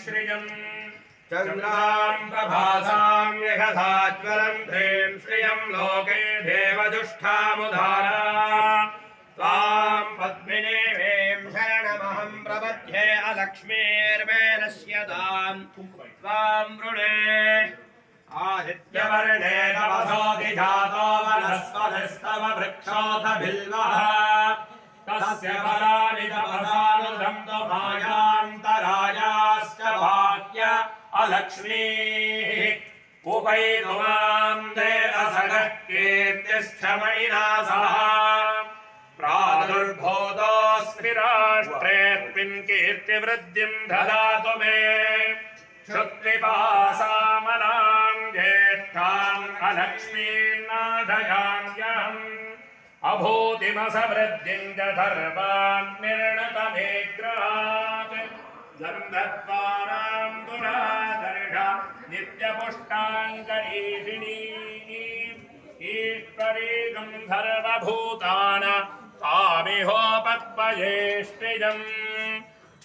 श्रियम् चन्द्रां प्रभासां यशसाज्वलं ह्रीं श्रियं लोके देवजुष्ठामुधारा त्वां पद्मिनीं शरणमहं प्रपद्ये अलक्ष्मीर्मे नश्यतां त्वां वृणे आदित्यवर्णे तपसोऽधिजातो वनस्पतिस्तव वृक्षोऽथ बिल्वः तस्य फलानि तपसानुदन्तो मायान्तरायाश्च भाग्य अलक्ष्मीः उपैतुमां देवसगः कीर्तिश्च सह प्रादुर्भूतोऽस्मि राष्ट्रेऽस्मिन् कीर्तिवृद्धिं ददातु मे श्रुत्विपासामनां ज्येष्ठाम् अलक्ष्मीन्नाथयाम्यहम् अभूतिमसवृद्धिं च सर्वान् निर्णतमेग्रहात् गन्धद्वारां दुराधर्षा नित्यपुष्टाङ्गरीषिणी ईश्वरीकं सर्वभूतानां तामिहोपत्पये श्रियम्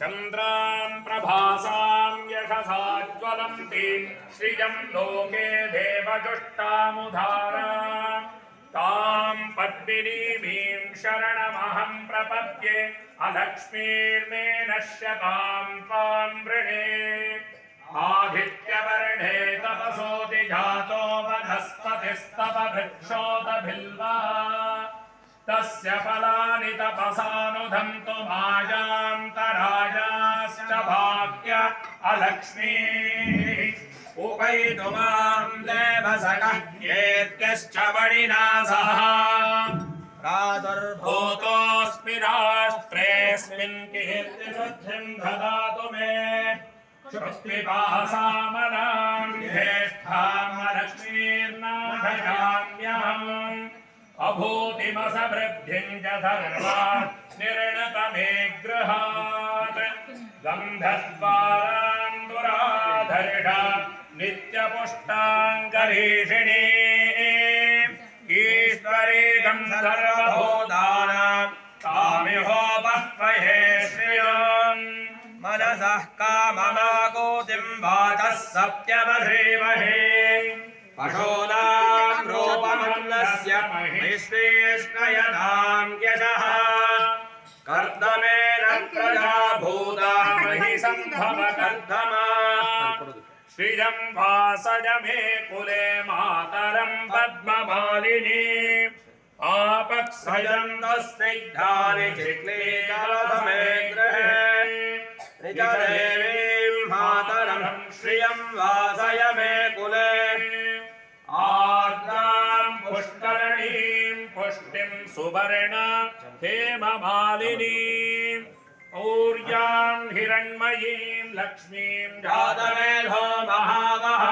चन्द्रां प्रभासां यशसाज्वलन्तीं श्रियं लोके देवजुष्टामुधारा तां पद्मिनीं शरणमहं प्रपद्ये अलक्ष्मीर्मे नश्यतां त्वां वृणे आदित्यवर्णे तपसोऽधिजातो वनस्पतिस्तव वृक्षोऽथ बिल्वः तस्य फलानि तपसानुदन्तो मायान्तरायाश्च भाग्य अलक्ष्मीः उपैतुमां देवसगः कीर्तिश्च वणिना सह प्रादुर्भूतोऽस्मि राष्ट्रेऽस्मिन् कीर्तिवृद्धिं ददातु मे श्रुत्विपासामनां ज्येष्ठाम् अलक्ष्मीर्नाथयाम्यहम् अभूतिमसवृद्धिं च सर्वान् निर्णतमेग्रहात् गन्धद्वारां दुराधर्षा नित्यपुष्टाङ्गरीषिणी ईश्वरीकं सर्वभूतानां तामिहोपह्वये श्रियम् मनसः काममाकूतिं वाचः सत्यमधीमहि पशूनां रूपमन्नस्य महिष्वेष्णयतां यशः कर्दमेन प्रजा भूता महि सम्भव कर्दमा श्रियं वासय मे कुले मातरं पद्ममालिनी आपक्ष्यन्तो स्निग्धानि चिक्लीकलसमे गृहे निजदेवीं मातरं श्रियं वासय मे कुले आर्द्रां पुष्करणीं पुष्टिं सुवर्ण हेममालिनीम् और्यां हिरण्मयीं लक्ष्मीं जातवेदो महावः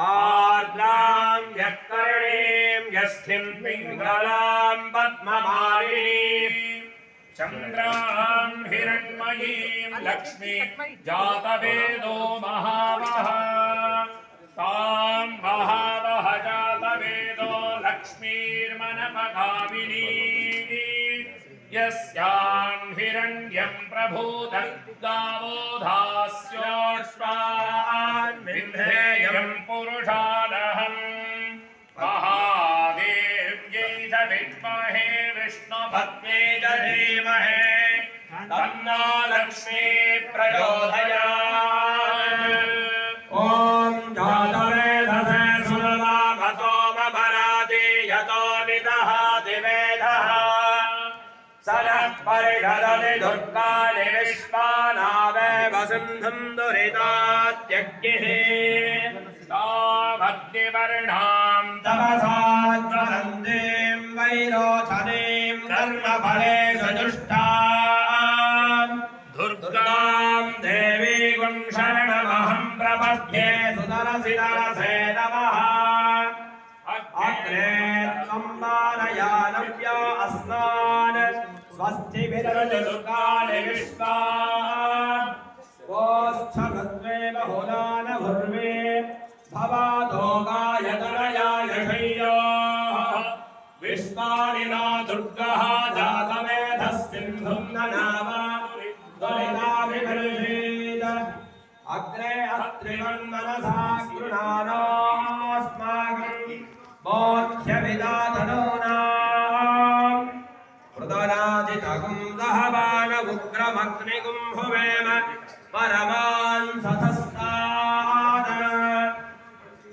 आर्द्रां यत्कर्णीं यस्थिं पिङ्गलां पद्ममालिनीं चन्द्रां हिरण्मयीं लक्ष्मीं जातवेदो महावः तां महावः जातवेदो लक्ष्मीर्मनपगामिनी यस्यां हिरण्यं प्रभूतं गावो धास्योऽश्वान् विन्ध्येयं पुरुषादहम् महादेव्यै च विद्महे विष्णुपत्न्यै च धीमहि तन्नो लक्ष्मी प्रचोदयात् ॐ जातवेदसे सुरलाभतो ममराति यतो निदहाति वेदः सनः परिषदति दुर्गाणि विश्वानावेव सिन्धुं दुरितात्यग्निः तामग्निवर्णां तपसा ज्वलन्तीं वैरोचनीं कर्मफलेषु जुष्टां दुर्गां देवीं शरणमहं प्रपद्ये सुतरसितरसे नमः अग्रे त्वं मानयानव्या अस्मान् स्वस्तिभिर्जुकानि विश्वा गोस्थभद्वे बहुलान भुर्वे भवादोगायतनयाय शय्याः विश्वानि न दुर्गः जातवेदः सिन्धुं न नाम दुरिताभिर्षीद अग्रे अत्रिमन्मनसा गृणानास्माकं बोध्यविदाधनूनाम् प्रदनाजितगुं दहवानमुग्रमग्निगुं भुवेम परमान् सतस्तात्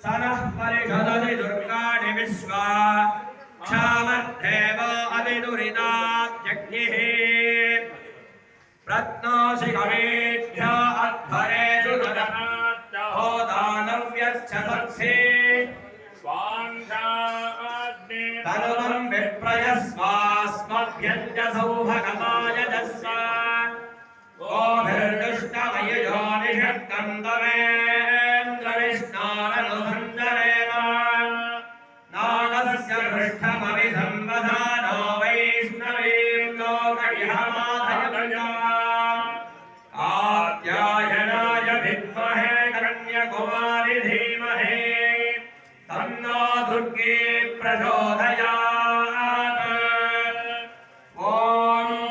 सनः परिषदति दुर्गाणि विश्वा क्षामद्धेव अतिदुरितात्यग्निः रत्नासि कवेभ्य अध्वरेषु ददनात्तहो दानव्यश्च सत्से स्वान्धाग्ने तनुवं विप्रयस्वास्मभ्यञ्च सौभगमाय दस्व गोभिर्दुष्टमययो निषक्तं तवेन्द्रविष्णारनुसञ्जरेम नागस्य पृष्ठमभिसंवधानो वैष्णवीं लोकविहमाधयमया आद्यायनाय विद्महे कन्याकुमारि धीमहि तन्नो दुर्गे प्रचोदयात् ॐ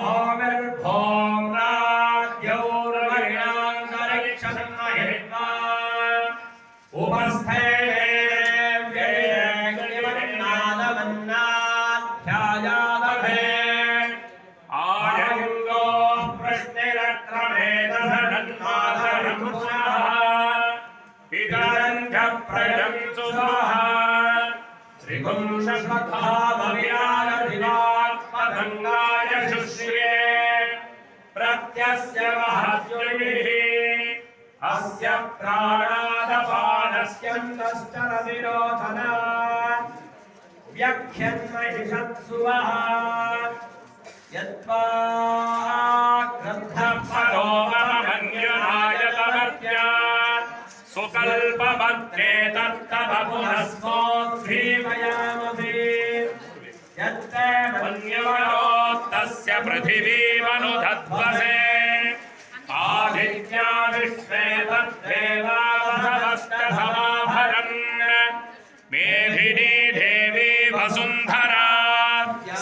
भौमिर्भौं राज्यौर्वरिणान्तरिक्षं महित्वा उपस्थे प्रत्यस्य महद्युलिः अस्य प्राणादपानस्यन्तश्चरविरोचनात् व्याख्यन्महिषत्सुवः यत्त्वा ग्रन्थपदो ममन्यनायतमर्त्यात् सुकल्पमत्रे तत्तव पुनस्मोद्भीमयामसि यत्ते मन्यवनोत्तस्य पृथिवीमनुधध्वसे आदित्या विश्वे तद्देवावहवस्तसमाभरन् मेधिनी देवी वसुन्धरा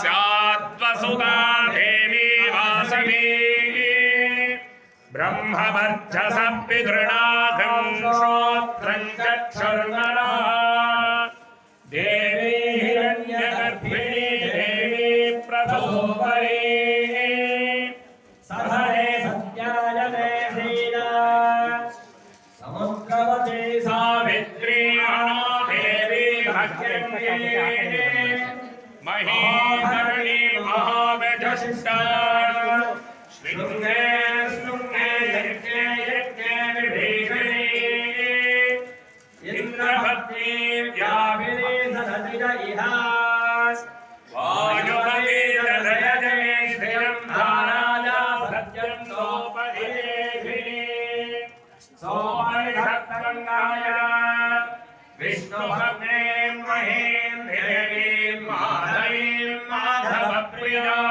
स्याद्वसुधा देवी वासवी ब्रह्मवर्चस पितृणागं श्रोत्रं चक्षुर्मनः देवी हिरण्यगर्भिणी देवी प्रभोपरी सधरे सत्यायते सीता समुद्रवती सावित्री देवी भाग्यङ्गी महीधरणी महावजष्टा शृङ्गे शृङ्गे यज्ञे यज्ञे विभीषणी इंद्रपत्नी व्यापिनी सदति इहा वायुपति जलयजने श्रियं धाराजा सत्यं सोपदेभिनी सोमरिषत्तरङ्गाय विष्णुभक्तीं महीं देवीं माधवीं माधवप्रियां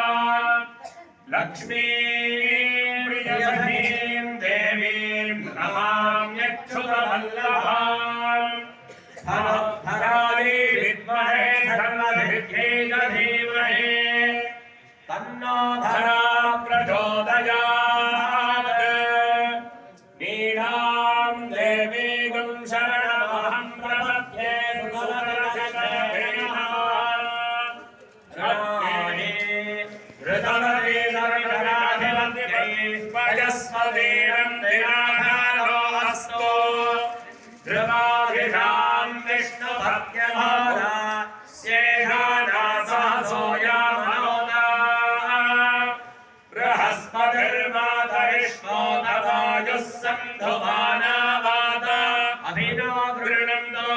लक्ष्मीं प्रियसखीं देवीं नमाम्यच्युतवल्लभाम् धराली विद्महे धर्मभिद्यै धीमहि तन्नो धरा प्रचोदयात् नीलां देवीं शरणमहं प्रपद्ये ऋतवती सर्वराधिपत्यै वयस्वतीरं दिनाधारो अस्तु ध्रुवाभिषां विष्णुभक्त्यभारा शेषानासहसोऽयमनोदा बृहस्पतिर्मातरिष्णो तवायुः सन्धुमानावात अभिनो गृह्णन्तो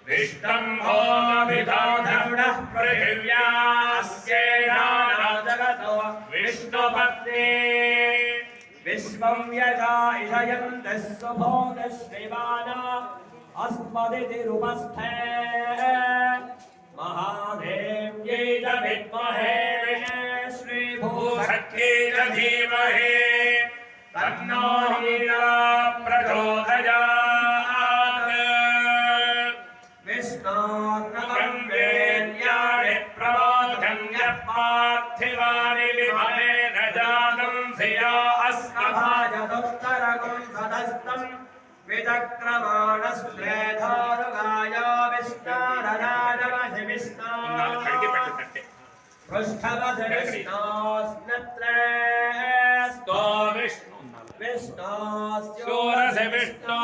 विष्णम्भोऽभिधाधरुणः पृथिव्यास्येषानाजगतो विष्णुपत्नी विश्वं यजा इषयन्तः सुभोगश्रीवाना अस्मदितिरुपस्थे महादेव्यै च विद्महे श्रीभूसख्यै च धीमहि तन्नो नीला प्रचोदयात् विष्णोर्नमं वेद्यानि प्रबोधं यः पार्थिवानि विमले न जातं धिया अस्मभाजदुत्तरगुं सदस्य विचक्रमाणस्त्रेधारुगाय विष्णारदाय विष्णा पृष्ठवस विष्णोस्नत्रे स्तो विष्णोस्योरसि विष्णो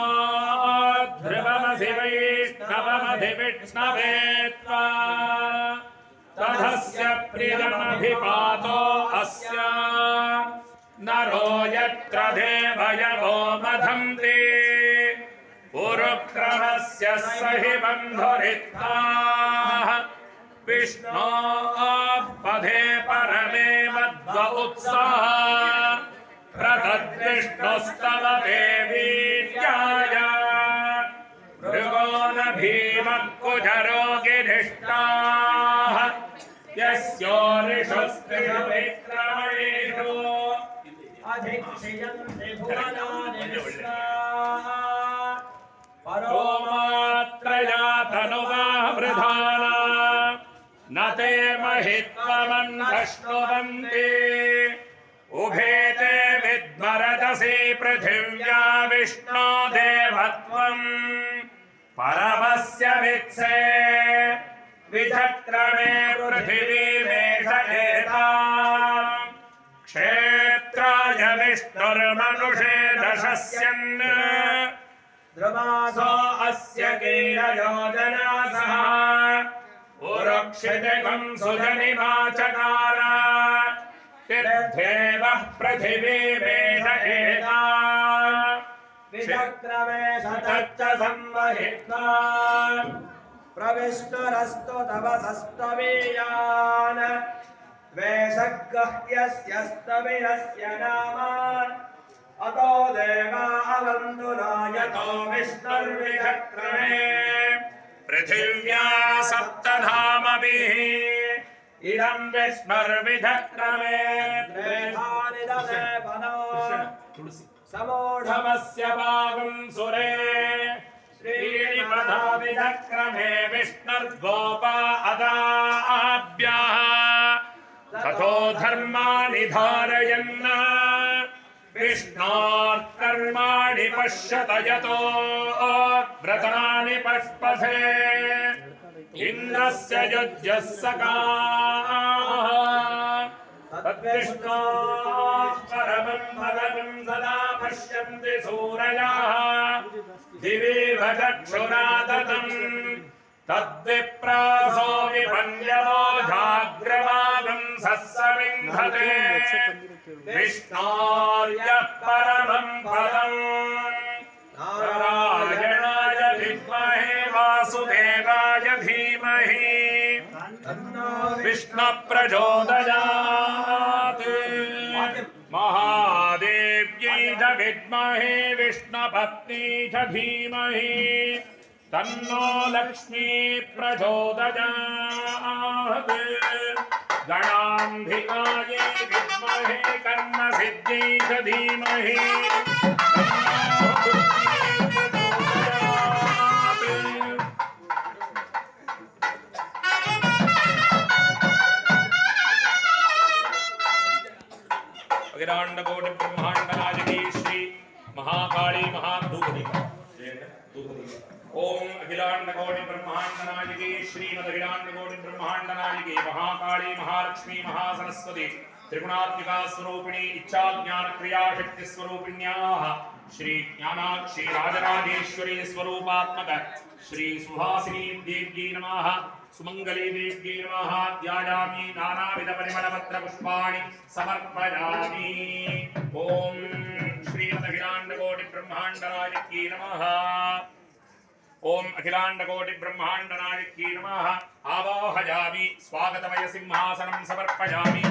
ध्रुवमसि वैष्णवमधि विष्णवे त्वा तदस्य प्रियमभिपातो अस्य नरो यत्र देवयवो मधन्ति पुरुक्रमस्य स हि बन्धुरित्थाः विष्णो पदे परमे मध्व उत्साह प्रतद्विष्णुस्तव देवीर्याय मृगो न भीमकुजरो गिरिष्टाः यस्योरिषुस्त्रिविक्रमणेषु अधिक्षयन्ति भुवनानि विश्वाः परो मात्रया तनुवा वृधाना न ते महित्वमन्धश्नुवन्ति उभे ते विद्मरदसि पृथिव्या विष्णो देवत्वम् परमस्य वित्से विचक्रमे पृथिवीमेष एताम् क्षेत्राय विष्णुर्मनुषे दशस्यन् द्रुमासो अस्य कीरयोजनासः उरुक्षितिकं सुजनिमाचकार तीर्थेवः पृथिवीमेष एताम् विचक्रमे सतच्च संवहित्वा प्रविष्णुरस्तु तव सस्तवीयान् द्वेषग्रह्यस्य स्तविरस्य नाम अतो देवा अवन्तु नायतो विष्णुर्विचक्रमे पृथिव्या सप्तधामभिः इदं विष्णुर्विचक्रमे त्रेधानि ददे पदो समूढमस्य भागं सुरे श्रीपदा विचक्रमे विष्णुर्गोपा अदाभ्यः ततो धर्माणि धारयन् विष्णोर्कर्माणि पश्यत यतो व्रतानि पष्पथे इन्द्रस्य युज्यः सखाः तद्विष्णो परमं भगवं सदा पश्यन्ति सूरयाः दिवीव चक्षुरा दतम् तद्विप्रासो विपन्यवो जाग्रवागं सस्सविन्धते विष्णोर्यः परमं पदम् नारायणाय विद्महे वासुदेवाय धीमहि विष्णु प्रचोदयात् महादेव्यै च विद्महे विष्णुपत्नी च धीमहि तन्नो लक्ष्मी प्रचोदयात् गणाम्बिकायै विद्महे कर्मसिद्ध्यै च धीमहि अखिलांड कोटि ब्रह्मांड नायकी श्री महाकाली महाधूपदी ओम अखिलांड कोटि ब्रह्मांड नायकी श्रीमद अखिलांड कोटि ब्रह्मांड नायकी महाकाली महालक्ष्मी महासरस्वती त्रिगुणात्मिका स्वरूपिणी इच्छा ज्ञान क्रिया शक्ति स्वरूपिण्याः श्री ज्ञानाक्षी राजराजेश्वरी स्वरूपात्मक श्री सुहासिनी देव्यै नमः सुमंगली देव्यै नमः ध्यायामि नानाविध परिमल पत्र पुष्पाणि समर्पयामि ओम श्रीमद अखिलांड कोटि ब्रह्मांड नायकी नमः ओम अखिलांड कोटि ब्रह्मांड नायकी नमः आवाहयामि स्वागतमय सिंहासनं समर्पयामि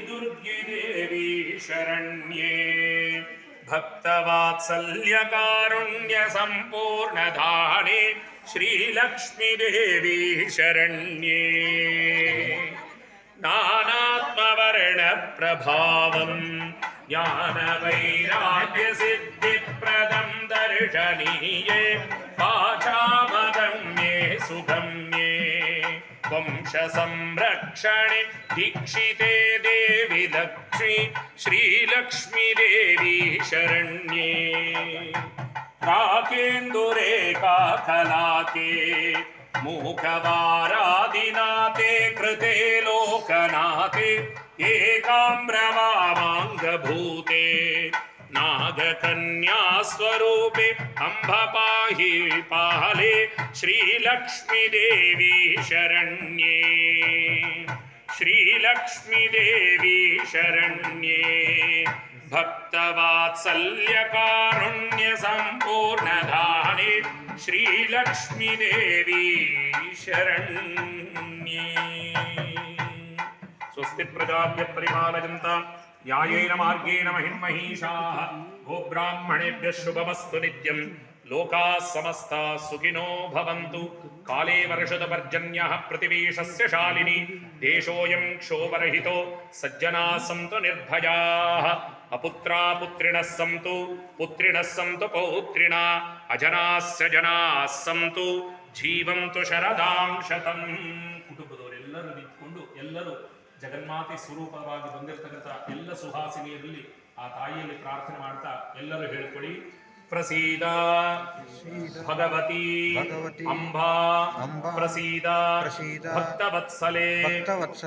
दुर्गे देवी शरण्ये भक्तवात्सल्यकारुण्य संपूर्णधाने श्रीलक्ष्मी देवी शरण्ये नानात्मवर्णप्रभावं ज्ञानवैराग्यसिद्धिप्रदं दर्शनीये वाचामगम्ये सुगम्ये वंशसंरक्षणे दीक्षिते देवी लक्ष्मी श्रीलक्ष्मी देवी शरण्ये राकेन्दुरेखा कलाके मूकवारादिनाथे कृते लोकनाथे एकाम्रवामाङ्गभूते नागकन्या स्वरूपे अम्ब पाहि पाले श्रीलक्ष्मी देवी शरण्ये श्रीलक्ष्मी देवी शरण्ये भक्तवात्सल्यकारुण्य संपूर्णधाने श्रीलक्ष्मी देवी शरण्ये स्वस्ति प्रजाभ्य परिपालयन्तां न्यायेन मार्गेण महिन्महीषाः गोब्राह्मणेभ्यः शुभमस्तु नित्यं लोकाः समस्ताः सुखिनो भवन्तु काले वर्षतपर्जन्यः प्रतिवेशस्य शालिनी देशोऽयं क्षोभरहितो सज्जनाः सन्तु निर्भयाः अपुत्रा पुत्रिणः सन्तु पौत्रिणः अजनास्य जनाः सन्तु जीवन्तु शरदां शतं ಕುಟುಂಬದವರೆಲ್ಲರೂ ನಿಂತುಕೊಂಡು ಎಲ್ಲರೂ ಜಗನ್ಮಾತೆ ಸ್ವರೂಪವಾಗಿ ಬಂದಿರತಕ್ಕಂಥ ಎಲ್ಲ ಸುಹಾಸಿನಿಯರಲ್ಲಿ ಆ ತಾಯಿಯಲ್ಲಿ ಪ್ರಾರ್ಥನೆ ಮಾಡ್ತಾ ಎಲ್ಲರೂ ಹೇಳ್ಕೊಳ್ಳಿ ಪ್ರಸೀದ ಭಗವತಿ ಅಂಬಾ ಪ್ರಸೀದ ಭಕ್ತವತ್ಸಲೆ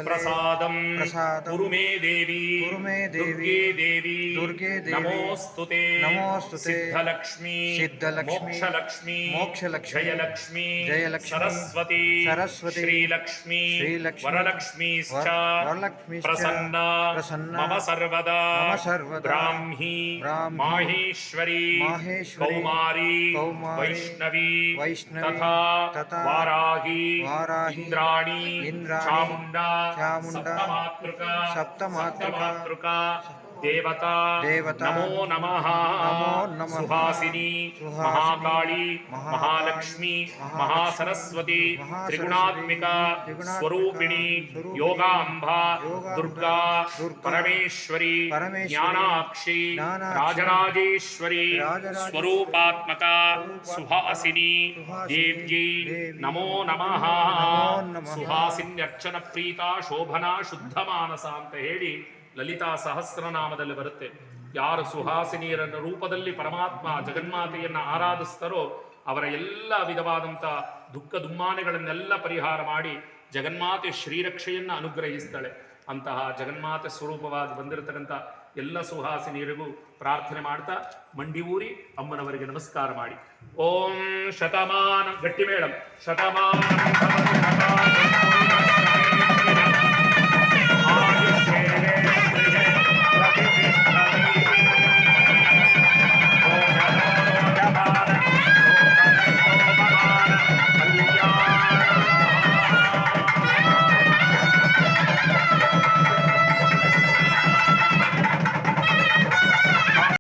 ಪ್ರಸಾದಂ ಕುರು ಮೇ ದೇವಿ ದುರ್ಗೆ ದೇವಿ ನಮೋಸ್ತುತೆ ಸಿದ್ಧಲಕ್ಷ್ಮೀ ಮೋಕ್ಷಲಕ್ಷ್ಮೀ ಜಯಲಕ್ಷ್ಮೀ ಸರಸ್ವತಿ ಶ್ರೀಲಕ್ಷ್ಮೀ ವರಲಕ್ಷ್ಮೀಶ್ಚ ಪ್ರಸನ್ನ ಮಮ ಸರ್ವದಾ ಬ್ರಾಹ್ಮೀ ಮಾಹೇಶ್ವರಿ कौमारी वैष्णवी तथा वाराही इंद्राणी चामुंडा सप्तमातृका देवता नमो नमः सुहासिनी महाकाली महालक्ष्मी महासरस्वती त्रिगुणात्मिका स्वरूपिणी योगांबा दुर्गा परमेश्वरी ज्ञानाक्षी राजराजेश्वरी स्वरूपात्मका सुहासिनी देव्यै नमो नमः सुहासिन्यर्चन प्रीता शोभना शुद्ध मानसा ಅಂತ ಹೇಳಿ ಲಲಿತಾ ಸಹಸ್ರನಾಮದಲ್ಲಿ ಬರುತ್ತೆ. ಯಾರು ಸುಹಾಸಿನಿಯರ ರೂಪದಲ್ಲಿ ಪರಮಾತ್ಮ ಜಗನ್ಮಾತೆಯನ್ನ ಆರಾಧಿಸ್ತಾರೋ ಅವರ ಎಲ್ಲ ವಿಧವಾದಂಥ ದುಃಖ ದುಮ್ಮಾನೆಗಳನ್ನೆಲ್ಲ ಪರಿಹಾರ ಮಾಡಿ ಜಗನ್ಮಾತೆ ಶ್ರೀರಕ್ಷೆಯನ್ನು ಅನುಗ್ರಹಿಸ್ತಾಳೆ. ಅಂತಹ ಜಗನ್ಮಾತೆ ಸ್ವರೂಪವಾಗಿ ಬಂದಿರತಕ್ಕಂಥ ಎಲ್ಲ ಸುಹಾಸಿನಿಯರಿಗೂ ಪ್ರಾರ್ಥನೆ ಮಾಡ್ತಾ ಮಂಡಿ ಊರಿ ಅಮ್ಮನವರಿಗೆ ನಮಸ್ಕಾರ ಮಾಡಿ. ಓಂ ಶತಮಾನ ಗಟ್ಟಿ ಮೇಳಂ ಶತಮಾನ